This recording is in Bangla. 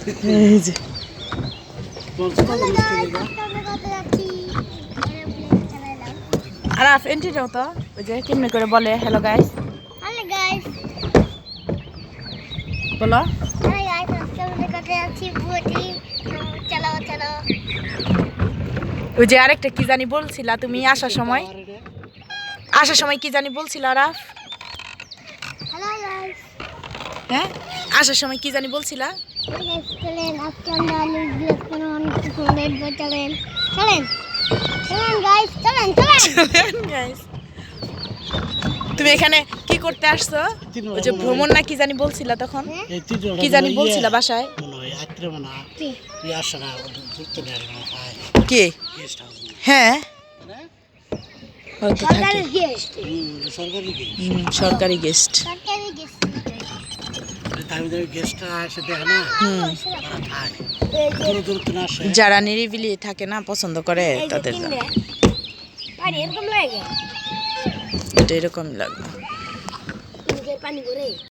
এই যে আরাফ এন্ট্রি দাও তো ওই যে কেমনে করে বলে হ্যালো গাইস হ্যালো গাইস বলো হ্যালো গাইস আজকে আমরা কাছে আছি বুটি চলো চলো ওই যে আরেকটা কি জানি বলছিলা তুমি আসার সময় কি জানি বলছিলা আরাফ হ্যালো গাইস হ্যাঁ আসার সময় কি জানি বলছিলা চলেন আজকে আমরা আলুর গ্লাস কোনো অনেক সুন্দর চলেন চলেন চলেন গাইস চলেন চলেন গাইস তুমি এখানে কি করতে আসছো ওই যে ভ্রমণ না কি জানি বলছিলা তখন কি জানি বলছিলা বাসায় কে হ্যাঁ হয়তো থাকে সরকারি গেস্ট সরকারি গেস্ট যারা নিরিবিলি থাকে না পছন্দ করে তাদের জন্য। এরকম লাগে এটা এরকম লাগবে পানি ভরে